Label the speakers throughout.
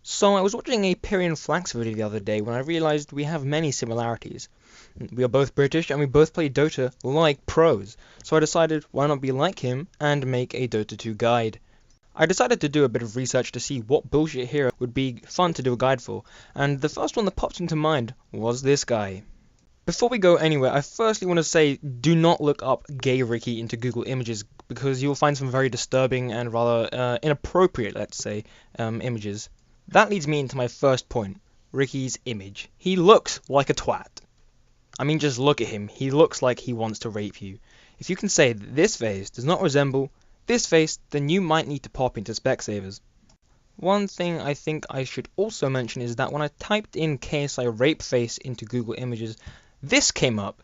Speaker 1: So I was watching a Pyrian Flax video the other day when I realized we have many similarities. We are both British and we both play Dota like pros, so I decided why not be like him and make a Dota 2 guide. I decided to do a bit of research to see what bullshit hero would be fun to do a guide for, and the first one that popped into mind was this guy. Before we go anywhere, I firstly want to say do not look up gay Ricky into Google Images because you'll find some very disturbing and rather inappropriate, let's say, images. That leads me into my first point, Ricky's image. He looks like a twat. I mean, just look at him. He looks like he wants to rape you. If you can say that this face does not resemble this face, then you might need to pop into Specsavers. One thing I think I should also mention is that when I typed in KSI rape face into Google Images, this came up.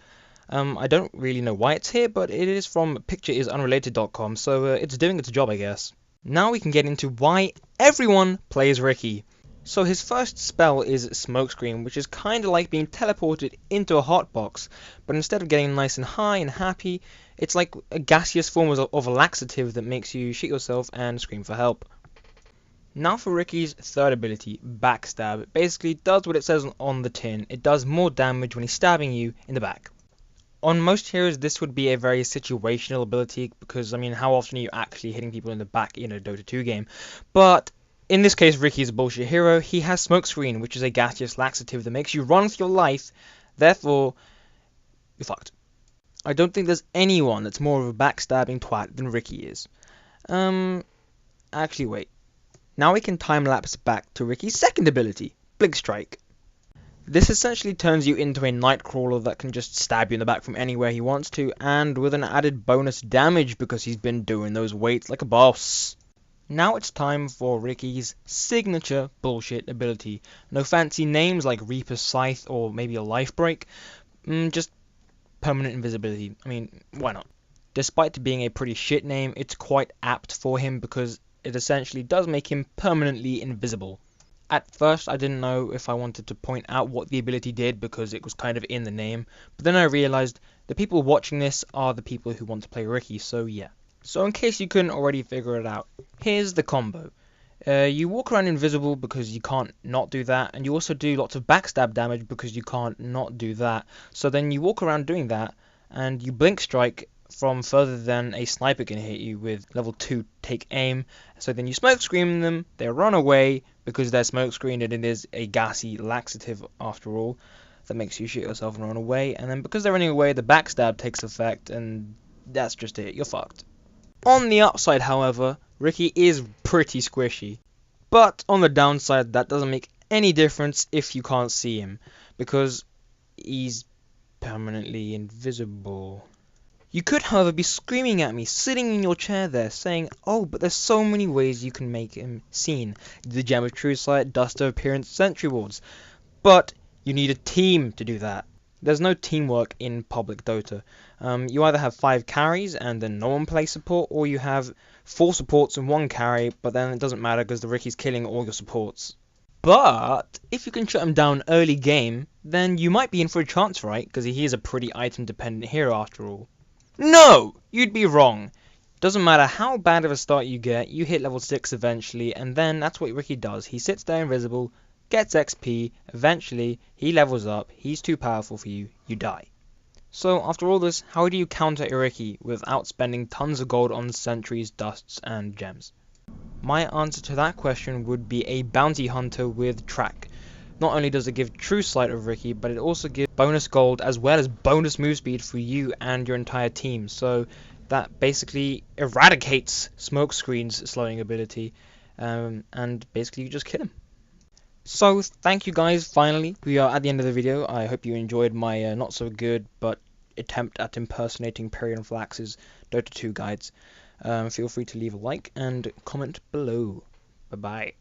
Speaker 1: I don't really know why it's here, but it is from pictureisunrelated.com, so it's doing its job, I guess. Now we can get into why everyone plays Ricky. So his first spell is Smokescreen, which is kind of like being teleported into a hotbox, but instead of getting nice and high and happy, it's like a gaseous form of a laxative that makes you shit yourself and scream for help. Now for Ricky's third ability, Backstab. It basically does what it says on the tin. It does more damage when he's stabbing you in the back. On most heroes, this would be a very situational ability because, I mean, how often are you actually hitting people in the back in a Dota 2 game? But in this case, Ricky is a bullshit hero. He has Smokescreen, which is a gaseous laxative that makes you run for your life. Therefore, you're fucked. I don't think there's anyone that's more of a backstabbing twat than Ricky is. Actually, wait. Now we can time-lapse back to Ricky's second ability, Blink Strike. This essentially turns you into a Nightcrawler that can just stab you in the back from anywhere he wants to, and with an added bonus damage because he's been doing those weights like a boss. Now it's time for Ricky's signature bullshit ability. No fancy names like Reaper's Scythe or maybe a Life Break, just permanent invisibility. I mean, why not? Despite being a pretty shit name, it's quite apt for him because it essentially does make him permanently invisible. At first, I didn't know if I wanted to point out what the ability did because it was kind of in the name, but then I realized the people watching this are the people who want to play Ricky, so yeah. So in case you couldn't already figure it out, here's the combo. You walk around invisible because you can't not do that, and you also do lots of backstab damage because you can't not do that. So then you walk around doing that, and you blink strike from further than a sniper can hit you with level 2 take aim. So then you smoke screen them, they run away because they're smoke screened and it is a gassy laxative after all that makes you shit yourself and run away. And then because they're running away, the backstab takes effect and that's just it, you're fucked. On the upside, however, Ricky is pretty squishy. But on the downside, that doesn't make any difference if you can't see him because he's permanently invisible. You could, however, be screaming at me, sitting in your chair there, saying, oh, but there's so many ways you can make him seen. The Gem of True Sight, Dust of Appearance, Sentry Wards. But you need a team to do that. There's no teamwork in public Dota. You either have 5 carries and then no one plays support, or you have 4 supports and 1 carry, but then it doesn't matter because the Ricky's killing all your supports. But if you can shut him down early game, then you might be in for a chance, right? Because he is a pretty item-dependent hero after all. No! You'd be wrong. Doesn't matter how bad of a start you get, you hit level 6 eventually, and then that's what Ricky does. He sits there invisible, gets XP, eventually he levels up, he's too powerful for you, you die. So after all this, how do you counter a Ricky without spending tons of gold on sentries, dusts, and gems? My answer to that question would be a bounty hunter with track. Not only does it give true sight of Ricky, but it also gives bonus gold as well as bonus move speed for you and your entire team. So that basically eradicates Smokescreen's slowing ability, and basically you just kill him. So thank you guys, finally. We are at the end of the video. I hope you enjoyed my not so good but attempt at impersonating Pyrian Flax's Dota 2 guides. Feel free to leave a like and comment below. Bye bye.